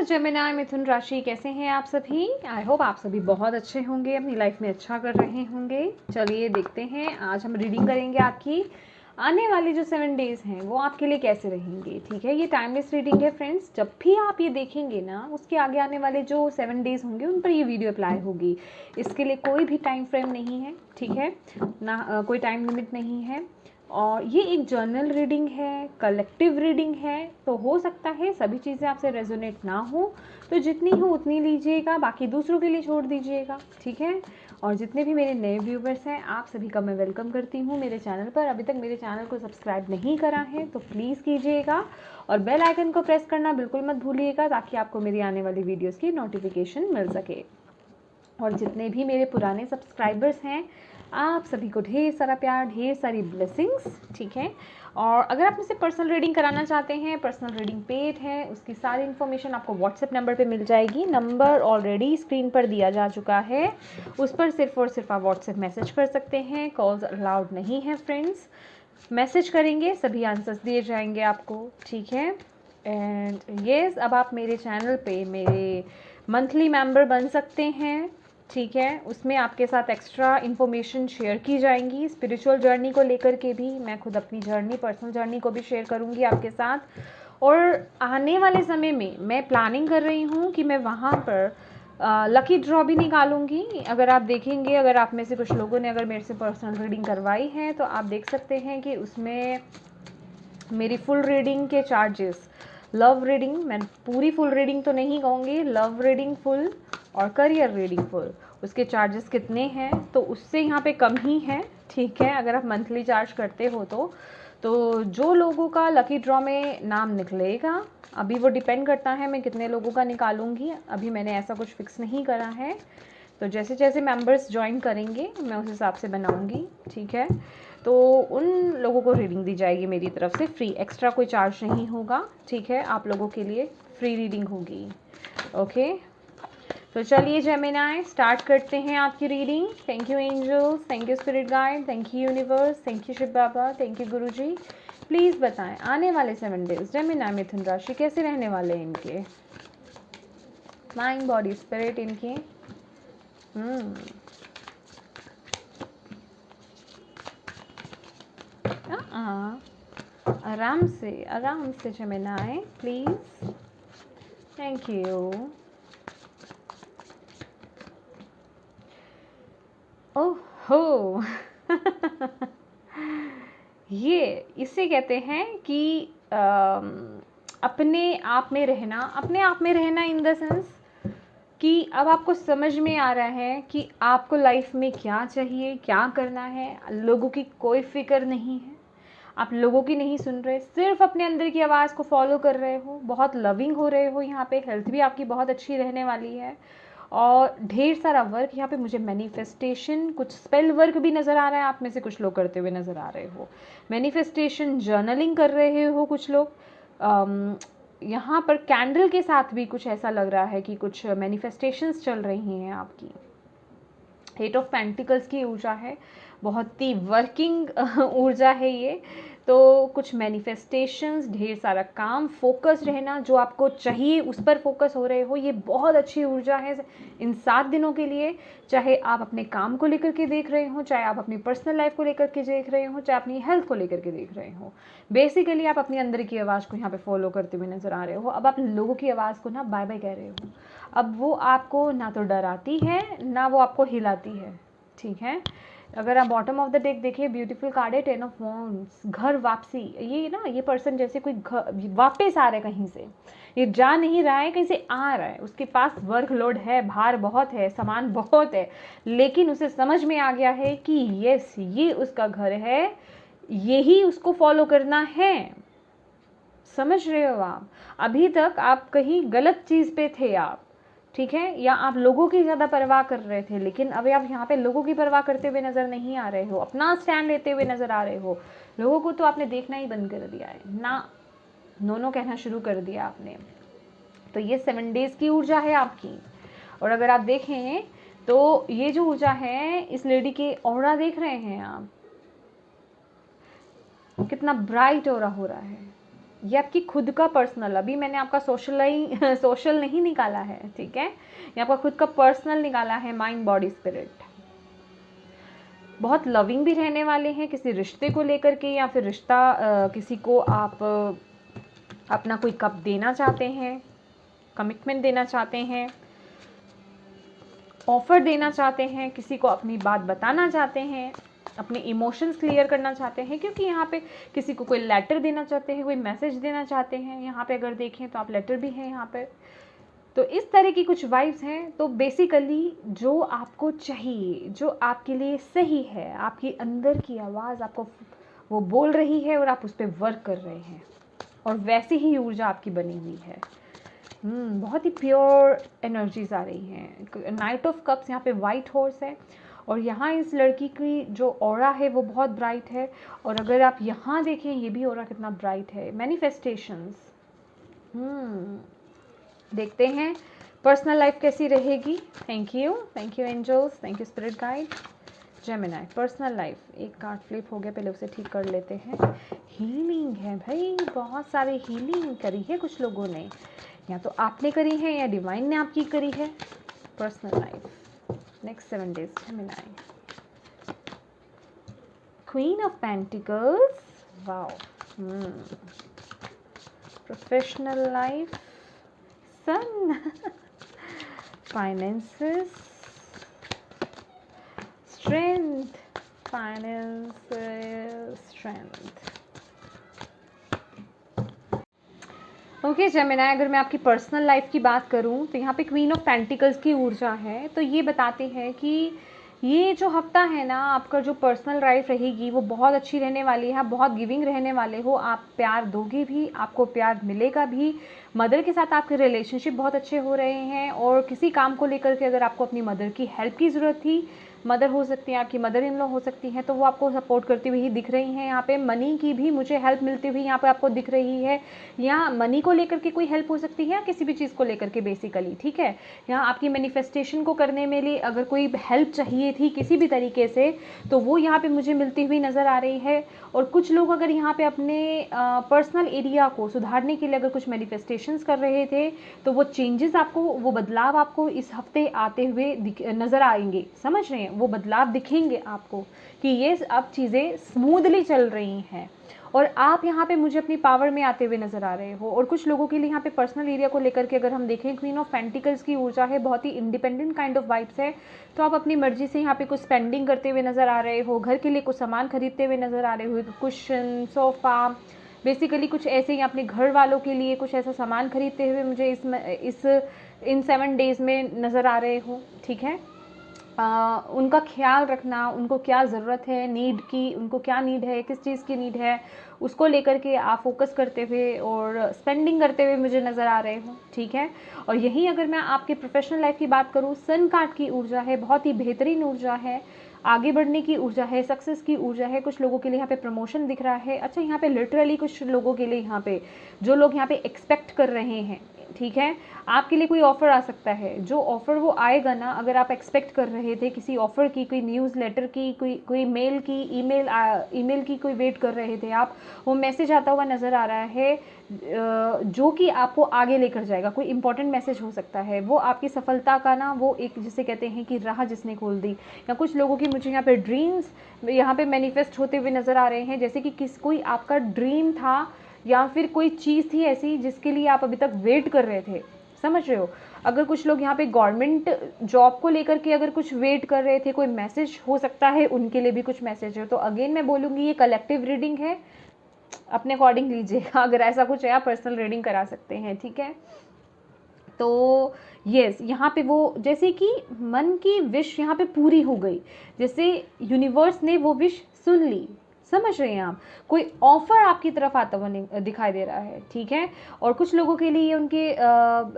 Gemini मिथुन राशि, कैसे हैं आप सभी। आई होप आप सभी बहुत अच्छे होंगे, अपनी लाइफ में अच्छा कर रहे होंगे। चलिए देखते हैं, आज हम रीडिंग करेंगे आपकी आने वाले जो 7 डेज़ हैं वो आपके लिए कैसे रहेंगे। ठीक है, ये टाइमलेस रीडिंग है फ्रेंड्स। जब भी आप ये देखेंगे ना, उसके आगे आने वाले जो 7 डेज़ होंगे उन पर ये वीडियो अप्लाई होगी। इसके लिए कोई भी टाइम फ्रेम नहीं है, ठीक है ना, कोई टाइम लिमिट नहीं है। और ये एक जर्नल रीडिंग है, कलेक्टिव रीडिंग है, तो हो सकता है सभी चीज़ें आपसे रेजोनेट ना हो, तो जितनी हो उतनी लीजिएगा, बाकी दूसरों के लिए छोड़ दीजिएगा। ठीक है, और जितने भी मेरे नए व्यूवर्स हैं आप सभी का मैं वेलकम करती हूँ मेरे चैनल पर। अभी तक मेरे चैनल को सब्सक्राइब नहीं करा है तो प्लीज़ कीजिएगा, और बेल आइकन को प्रेस करना बिल्कुल मत भूलिएगा, ताकि आपको मेरी आने वाली वीडियोज़ की नोटिफिकेशन मिल सके। और जितने भी मेरे पुराने सब्सक्राइबर्स हैं आप सभी को ढेर सारा प्यार, ढेर सारी ब्लेसिंग्स। ठीक है, और अगर आप मुझसे पर्सनल रीडिंग कराना चाहते हैं, पर्सनल रीडिंग पेड है, उसकी सारी इन्फॉर्मेशन आपको व्हाट्सएप नंबर पे मिल जाएगी। नंबर ऑलरेडी स्क्रीन पर दिया जा चुका है, उस पर सिर्फ और सिर्फ आप व्हाट्सएप मैसेज कर सकते हैं। कॉल्स अलाउड नहीं है फ्रेंड्स। मैसेज करेंगे सभी आंसर्स दिए जाएंगे आपको। ठीक है, एंड येस, अब आप मेरे चैनल पे मेरे मंथली मेंबर बन सकते हैं। ठीक है, उसमें आपके साथ एक्स्ट्रा इन्फॉर्मेशन शेयर की जाएंगी, स्पिरिचुअल जर्नी को लेकर के भी। मैं खुद अपनी जर्नी, पर्सनल जर्नी को भी शेयर करूंगी आपके साथ। और आने वाले समय में मैं प्लानिंग कर रही हूँ कि मैं वहाँ पर लकी ड्रॉ भी निकालूंगी। अगर आप देखेंगे, अगर आप में से कुछ लोगों ने अगर मेरे से पर्सनल रीडिंग करवाई है तो आप देख सकते हैं कि उसमें मेरी फुल रीडिंग के चार्जेस, लव रीडिंग, मैं पूरी फुल रीडिंग तो नहीं कहूँगी, लव रीडिंग फुल और करियर रीडिंग फुल, उसके चार्जेस कितने हैं तो उससे यहाँ पे कम ही है। ठीक है, अगर आप मंथली चार्ज करते हो तो जो लोगों का लकी ड्रॉ में नाम निकलेगा, अभी वो डिपेंड करता है मैं कितने लोगों का निकालूंगी। अभी मैंने ऐसा कुछ फिक्स नहीं करा है, तो जैसे जैसे मेंबर्स ज्वाइन करेंगे मैं उस हिसाब से बनाऊंगी। ठीक है, तो उन लोगों को रीडिंग दी जाएगी मेरी तरफ से फ्री, एक्स्ट्रा कोई चार्ज नहीं होगा। ठीक है, आप लोगों के लिए फ्री रीडिंग होगी। ओके, तो चलिए जेमिनी, स्टार्ट करते हैं आपकी reading. Thank you angels, thank you spirit guide, thank you universe, thank you Shiv Baba, thank you Guruji. Please बताएं आने वाले 7 डेज जेमिनी मिथुन राशि कैसे रहने वाले हैं इनके माइंड, बॉडी, स्पिरिट इनके। आराम से जेमिनी प्लीज़। Thank you. ओहो ये इसे कहते हैं कि अपने आप में रहना, अपने आप में रहना इन द सेंस कि अब आपको समझ में आ रहा है कि आपको लाइफ में क्या चाहिए, क्या करना है। लोगों की कोई फिक्र नहीं है, आप लोगों की नहीं सुन रहे, सिर्फ अपने अंदर की आवाज़ को फॉलो कर रहे हो। बहुत लविंग हो रहे हो यहाँ पे, हेल्थ भी आपकी बहुत अच्छी रहने वाली है, और ढेर सारा वर्क यहाँ पे मुझे मैनिफेस्टेशन, कुछ स्पेल वर्क भी नज़र आ रहा है, आप में से कुछ लोग करते हुए नज़र आ रहे हो। मैनिफेस्टेशन, जर्नलिंग कर रहे हो कुछ लोग। यहाँ पर कैंडल के साथ भी कुछ ऐसा लग रहा है कि कुछ मैनिफेस्टेशंस चल रही हैं आपकी। 8 ऑफ पेंटिकल्स की ऊर्जा है, बहुत ही वर्किंग ऊर्जा है ये। तो कुछ मैनिफेस्टेशंस, ढेर सारा काम, फोकस रहना, जो आपको चाहिए उस पर फोकस हो रहे हो, ये बहुत अच्छी ऊर्जा है इन 7 दिनों के लिए। चाहे आप अपने काम को लेकर के देख रहे हो, चाहे आप अपनी पर्सनल लाइफ को लेकर के देख रहे हो, चाहे अपनी हेल्थ को लेकर के देख रहे हो, बेसिकली आप अपनी अंदर की आवाज़ को यहाँ पे फॉलो करते हुए नज़र आ रहे हो। अब आप लोगों की आवाज़ को ना बाय बाय कह रहे हो। अब वो आपको ना तो डराती है ना वो आपको हिलाती है। ठीक है, अगर आप बॉटम ऑफ द डेक देखिए, ब्यूटीफुल कार्ड है 10 ऑफ वॉन्ड्स, घर वापसी। ये ना, ये पर्सन जैसे कोई घर वापस आ रहा है कहीं से, ये जा नहीं रहा है, कहीं से आ रहा है। उसके पास वर्कलोड है, भार बहुत है, सामान बहुत है, लेकिन उसे समझ में आ गया है कि यस, ये उसका घर है, यही उसको फॉलो करना है। समझ रहे हो आप? अभी तक आप कहीं गलत चीज़ पे थे आप, ठीक है, या आप लोगों की ज़्यादा परवाह कर रहे थे, लेकिन अभी आप यहाँ पे लोगों की परवाह करते हुए नज़र नहीं आ रहे हो, अपना स्टैंड लेते हुए नज़र आ रहे हो। लोगों को तो आपने देखना ही बंद कर दिया है ना, नो कहना शुरू कर दिया आपने। तो ये 7 डेज़ की ऊर्जा है आपकी। और अगर आप देखें तो ये जो ऊर्जा है, इस लेडी के ऑरा देख रहे हैं आप, कितना ब्राइट ऑरा हो रहा है। ये आपकी खुद का पर्सनल, अभी मैंने आपका सोशल नहीं निकाला है, ठीक है, ये आपका खुद का पर्सनल निकाला है, माइंड बॉडी स्पिरिट। बहुत लविंग भी रहने वाले हैं किसी रिश्ते को लेकर के, या फिर रिश्ता किसी को आप अपना कोई कप देना चाहते हैं, कमिटमेंट देना चाहते हैं, ऑफर देना चाहते हैं, किसी को अपनी बात बताना चाहते हैं, अपने इमोशंस क्लियर करना चाहते हैं, क्योंकि यहाँ पे किसी को कोई लेटर देना चाहते हैं, कोई मैसेज देना चाहते हैं। यहाँ पे अगर देखें तो आप लेटर भी हैं यहाँ पे, तो इस तरह की कुछ वाइब्स हैं। तो बेसिकली जो आपको चाहिए, जो आपके लिए सही है, आपकी अंदर की आवाज़ आपको वो बोल रही है और आप उस पर वर्क कर रहे हैं, और वैसी ही ऊर्जा आपकी बनी हुई है। बहुत ही प्योर एनर्जीज आ रही हैं। नाइट ऑफ कप्स यहाँ पे वाइट हॉर्स है, और यहाँ इस लड़की की जो ऑरा है वो बहुत ब्राइट है। और अगर आप यहाँ देखें, ये भी ऑरा कितना ब्राइट है। मैनिफेस्टेशंस, देखते हैं पर्सनल लाइफ कैसी रहेगी। Thank you angels, thank you spirit guide. Gemini personal life, एक कार्ड फ्लिप हो गया, पहले उसे ठीक कर लेते हैं। हीलिंग है भाई, बहुत सारी हीलिंग करी है कुछ लोगों ने, या तो आपने करी है या डिवाइन ने आपकी करी है। Personal life next 7 days Gemini. Queen of pentacles, wow. Professional life, sun, finances, strength, strength. Okay Gemini, अगर मैं आपकी पर्सनल लाइफ की बात करूं तो यहाँ पे क्वीन ऑफ पेंटिकल्स की ऊर्जा है। तो ये बताते हैं कि ये जो हफ्ता है ना, आपका जो पर्सनल लाइफ रहेगी वो बहुत अच्छी रहने वाली है। आप बहुत गिविंग रहने वाले हो, आप प्यार दोगे भी, आपको प्यार मिलेगा भी। मदर के साथ आपके रिलेशनशिप बहुत अच्छे हो रहे हैं, और किसी काम को लेकर के अगर आपको अपनी मदर की हेल्प की ज़रूरत थी, मदर हो सकती है, आपकी मदर इन लॉ हो सकती हैं, तो वो आपको सपोर्ट करती हुई ही दिख रही हैं। यहाँ पे मनी की भी मुझे हेल्प मिलती हुई यहाँ पे आपको दिख रही है। यहाँ मनी को लेकर के कोई हेल्प हो सकती है, या किसी भी चीज़ को लेकर के बेसिकली, ठीक है। यहाँ आपकी मैनिफेस्टेशन को करने में लिए अगर कोई हेल्प चाहिए थी किसी भी तरीके से, तो वो यहाँ पे मुझे मिलती हुई नज़र आ रही है। और कुछ लोग अगर यहाँ पे अपने पर्सनल एरिया को सुधारने के लिए अगर कुछ मैनिफेस्टेशंस कर रहे थे, तो वो चेंजेस आपको, वो बदलाव आपको इस हफ्ते आते हुए नज़र आएंगे। समझ रहे हैं, वो बदलाव दिखेंगे आपको कि ये अब चीज़ें स्मूथली चल रही हैं, और आप यहाँ पे मुझे अपनी पावर में आते हुए नज़र आ रहे हो। और कुछ लोगों के लिए यहाँ पे पर्सनल एरिया को लेकर के अगर हम देखें, क्वीन ऑफ पेंटिकल्स की ऊर्जा है, बहुत ही इंडिपेंडेंट काइंड ऑफ वाइब्स है। तो आप अपनी मर्जी से यहाँ पे कुछ स्पेंडिंग करते हुए नज़र आ रहे हो, घर के लिए कुछ सामान खरीदते हुए नज़र आ रहे हो, कुशन, सोफ़ा, बेसिकली कुछ ऐसे ही अपने घर वालों के लिए कुछ ऐसा सामान खरीदते हुए मुझे इन 7 days में नज़र आ रहे हो, ठीक है। उनका ख्याल रखना, उनको क्या ज़रूरत है, नीड की, उनको क्या नीड है, किस चीज़ की नीड है, उसको लेकर के आप फोकस करते हुए और स्पेंडिंग करते हुए मुझे नज़र आ रहे हो, ठीक है। और यही अगर मैं आपके प्रोफेशनल लाइफ की बात करूँ, सन कार्ड की ऊर्जा है, बहुत ही बेहतरीन ऊर्जा है, आगे बढ़ने की ऊर्जा है, सक्सेस की ऊर्जा है। कुछ लोगों के लिए यहाँ पे प्रमोशन दिख रहा है। अच्छा, यहाँ पे लिटरली कुछ लोगों के लिए यहाँ पे जो लोग यहाँ पे एक्सपेक्ट कर रहे हैं, ठीक है, आपके लिए कोई ऑफ़र आ सकता है। जो ऑफ़र वो आएगा ना, अगर आप एक्सपेक्ट कर रहे थे किसी ऑफ़र की, कोई न्यूज़ लेटर की, कोई मेल की, ईमेल की कोई वेट कर रहे थे आप, वो मैसेज आता हुआ नज़र आ रहा है, जो कि आपको आगे लेकर जाएगा। कोई इंपॉर्टेंट मैसेज हो सकता है, वो आपकी सफलता का ना, वो एक जिसे कहते हैं कि राह जिसने खोल दी। या कुछ लोगों की मुझे यहाँ पे ड्रीम्स यहाँ पे मैनिफेस्ट होते हुए नज़र आ रहे हैं, जैसे कि कोई आपका ड्रीम था, या फिर कोई चीज़ थी ऐसी जिसके लिए आप अभी तक वेट कर रहे थे। समझ रहे हो। अगर कुछ लोग यहाँ पे गवर्नमेंट जॉब को लेकर के अगर कुछ वेट कर रहे थे, कोई मैसेज हो सकता है उनके लिए भी कुछ मैसेज है। तो अगेन मैं बोलूँगी ये कलेक्टिव रीडिंग है, अपने अकॉर्डिंग लीजिएगा। अगर ऐसा कुछ है आप पर्सनल रीडिंग करा सकते हैं, ठीक है। तो यस, यहाँ पे वो जैसे कि मन की विश यहाँ पे पूरी हो गई, जैसे यूनिवर्स ने वो विश सुन ली। समझ रहे हैं आप, कोई ऑफर आपकी तरफ आता हुआ दिखाई दे रहा है, ठीक है। और कुछ लोगों के लिए उनके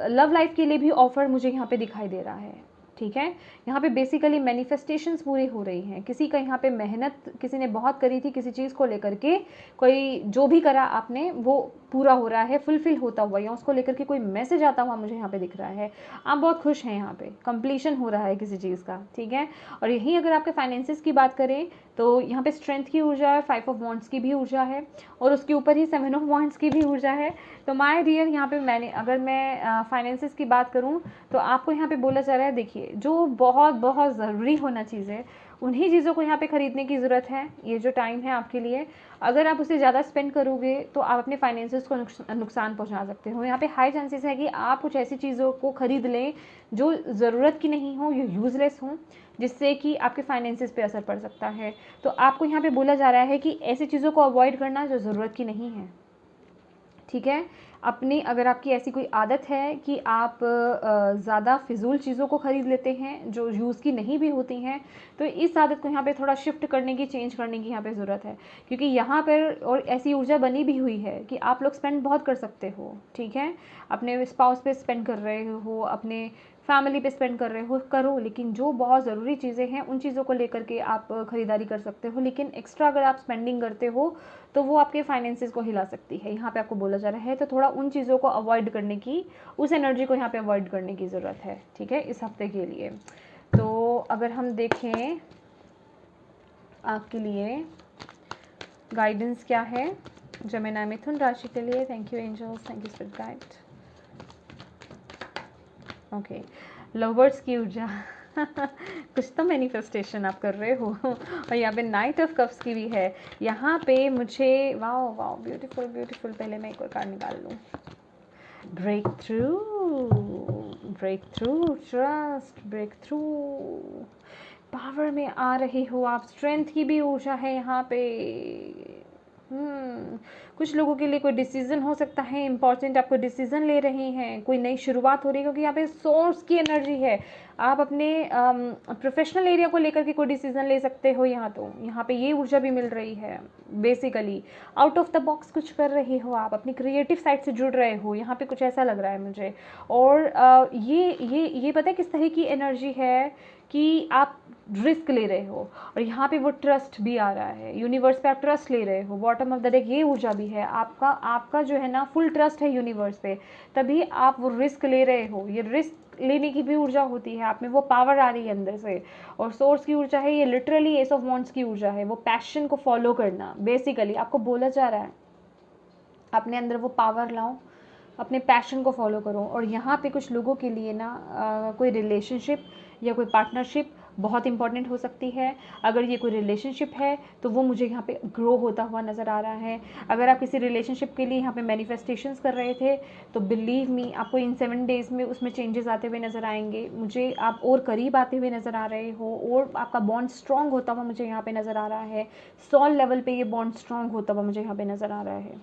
लव लाइफ के लिए भी ऑफर मुझे यहाँ पे दिखाई दे रहा है, ठीक है। यहाँ पे बेसिकली मैनिफेस्टेशंस पूरी हो रही हैं। किसी का यहाँ पे मेहनत किसी ने बहुत करी थी किसी चीज़ को लेकर के, कोई जो भी करा आपने वो पूरा हो रहा है, फुलफिल होता हुआ, या उसको लेकर के कोई मैसेज आता हुआ मुझे यहाँ पे दिख रहा है। आप बहुत खुश हैं, यहाँ पे कंप्लीशन हो रहा है किसी चीज़ का, ठीक है। और यही अगर आपके फाइनेंसेस की बात करें तो यहाँ पे स्ट्रेंथ की ऊर्जा है, 5 ऑफ वॉन्ड्स की भी ऊर्जा है और उसके ऊपर ही 7 ऑफ वॉन्ड्स की भी ऊर्जा है। तो माय डियर यहाँ पे अगर मैं फाइनेंसेस की बात करूँ तो आपको यहाँ पे बोला जा रहा है, देखिए जो बहुत बहुत ज़रूरी होना चीज़ है उन्हीं चीज़ों को यहाँ पे ख़रीदने की ज़रूरत है। ये जो टाइम है आपके लिए, अगर आप उसे ज़्यादा स्पेंड करोगे तो आप अपने फाइनेंसेस को नुकसान पहुँचा सकते हो। यहाँ पे हाई चांसेस है कि आप कुछ ऐसी चीज़ों को ख़रीद लें जो ज़रूरत की नहीं हो, ये यूज़लेस हो, जिससे कि आपके फाइनेंसेस पे असर पड़ सकता है। तो आपको यहाँ पे बोला जा रहा है कि ऐसी चीज़ों को अवॉइड करना जो ज़रूरत की नहीं है, ठीक है। अपनी अगर आपकी ऐसी कोई आदत है कि आप ज़्यादा फिजूल चीज़ों को ख़रीद लेते हैं जो यूज़ की नहीं भी होती हैं, तो इस आदत को यहाँ पे थोड़ा शिफ्ट करने की, चेंज करने की यहाँ पे ज़रूरत है। क्योंकि यहाँ पर और ऐसी ऊर्जा बनी भी हुई है कि आप लोग स्पेंड बहुत कर सकते हो, ठीक है। अपने स्पाउस पे स्पेंड कर रहे हो, अपने फैमिली पे स्पेंड कर रहे हो, करो, लेकिन जो बहुत ज़रूरी चीज़ें हैं उन चीज़ों को लेकर के आप ख़रीदारी कर सकते हो। लेकिन एक्स्ट्रा अगर आप स्पेंडिंग करते हो तो वो आपके फाइनेंसेस को हिला सकती है। यहाँ पे आपको बोला जा रहा है तो थोड़ा उन चीज़ों को अवॉइड करने की, उस एनर्जी को यहाँ पे अवॉइड करने की ज़रूरत है, ठीक है, इस हफ्ते के लिए। तो अगर हम देखें आपके लिए गाइडेंस क्या है जेमिनी मिथुन राशि के लिए। Thank you angels, thank you spirit guide. Okay, lovers की ऊर्जा कुछ तो मैनिफेस्टेशन आप कर रहे हो और यहाँ पे नाइट ऑफ कप्स की भी है। यहाँ पे मुझे वाओ वाओ ब्यूटीफुल ब्यूटीफुल, पहले मैं एक और कार्ड निकाल लूँ। Breakthrough trust, breakthrough, power में आ रहे हो आप, स्ट्रेंथ की भी ऊर्जा है यहाँ पे। कुछ लोगों के लिए कोई डिसीजन हो सकता है इंपॉर्टेंट, आपको डिसीजन ले रहे हैं, कोई नई शुरुआत हो रही है, क्योंकि यहाँ पे सोर्स की एनर्जी है। आप अपने प्रोफेशनल एरिया को लेकर के कोई डिसीजन ले सकते हो यहाँ, तो यहाँ पे ये ऊर्जा भी मिल रही है। Basically out of the box कुछ कर रहे हो आप, अपनी क्रिएटिव साइड से जुड़ रहे हो, यहाँ पे कुछ ऐसा लग रहा है मुझे। और ये पता है किस तरह की एनर्जी है कि आप रिस्क ले रहे हो और यहाँ पे वो ट्रस्ट भी आ रहा है, यूनिवर्स पे आप ट्रस्ट ले रहे हो। बॉटम ऑफ द डेक ये ऊर्जा भी है, आपका जो है ना फुल ट्रस्ट है यूनिवर्स पे, तभी आप वो रिस्क ले रहे हो। ये रिस्क लेने की भी ऊर्जा होती है, आप में वो पावर आ रही है अंदर से। और सोर्स की ऊर्जा है, ये लिटरली एस ऑफ वॉन्ड्स की ऊर्जा है, वो पैशन को फॉलो करना। बेसिकली आपको बोला जा रहा है अपने अंदर वो पावर लाओ, अपने पैशन को फॉलो करो। और यहाँ पे कुछ लोगों के लिए ना कोई रिलेशनशिप या कोई पार्टनरशिप बहुत इंपॉर्टेंट हो सकती है। अगर ये कोई रिलेशनशिप है तो वो मुझे यहाँ पे ग्रो होता हुआ नज़र आ रहा है। अगर आप किसी रिलेशनशिप के लिए यहाँ पे मैनिफेस्टेशंस कर रहे थे तो बिलीव मी आपको इन 7 डेज़ में उसमें चेंजेस आते हुए नज़र आएंगे। मुझे आप और करीब आते हुए नज़र आ रहे हो और आपका बॉन्ड स्ट्रॉन्ग होता हुआ मुझे यहाँ पे नज़र आ रहा है। सोल लेवल पे ये बॉन्ड स्ट्रॉन्ग होता हुआ मुझे यहाँ पे नज़र आ रहा है।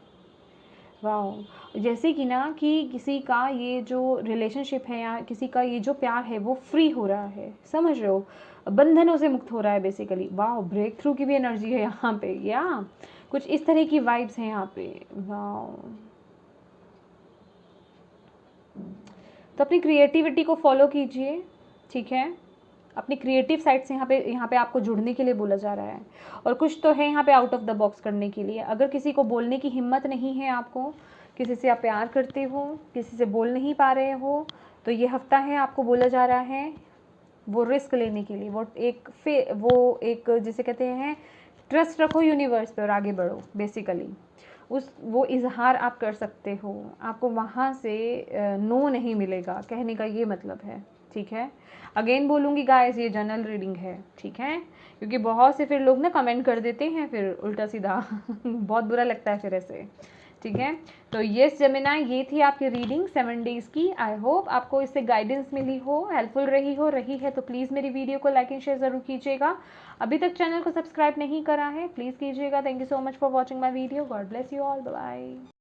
वाह, जैसे कि ना कि किसी का ये जो रिलेशनशिप है या किसी का ये जो प्यार है वो फ्री हो रहा है, समझ रहे हो, बंधनों से मुक्त हो रहा है बेसिकली। वाह, ब्रेक थ्रू की भी एनर्जी है यहाँ पे, या कुछ इस तरह की वाइब्स हैं यहाँ पे। वाह, तो अपनी क्रिएटिविटी को फॉलो कीजिए, ठीक है। अपनी क्रिएटिव साइड से यहाँ पे आपको जुड़ने के लिए बोला जा रहा है। और कुछ तो है यहाँ पे आउट ऑफ द बॉक्स करने के लिए। अगर किसी को बोलने की हिम्मत नहीं है, आपको किसी से आप प्यार करते हो, किसी से बोल नहीं पा रहे हो, तो ये हफ्ता है आपको बोला जा रहा है वो रिस्क लेने के लिए, वो एक जिसे कहते हैं ट्रस्ट रखो यूनिवर्स पे और आगे बढ़ो। बेसिकली वो इजहार आप कर सकते हो, आपको वहाँ से नो नहीं मिलेगा, कहने का ये मतलब है, ठीक है। अगेन बोलूँगी गाइस, ये जनरल रीडिंग है, ठीक है, क्योंकि बहुत से फिर लोग ना कमेंट कर देते हैं फिर उल्टा सीधा बहुत बुरा लगता है फिर ऐसे, ठीक है। तो येस जेमिनी, ये थी आपकी रीडिंग 7 डेज़ की। आई होप आपको इससे गाइडेंस मिली हो, हेल्पफुल रही है तो प्लीज़ मेरी वीडियो को लाइक एंड शेयर ज़रूर कीजिएगा। अभी तक चैनल को सब्सक्राइब नहीं करा है प्लीज़ कीजिएगा। Thank you so much for watching my video. God bless you all, bye.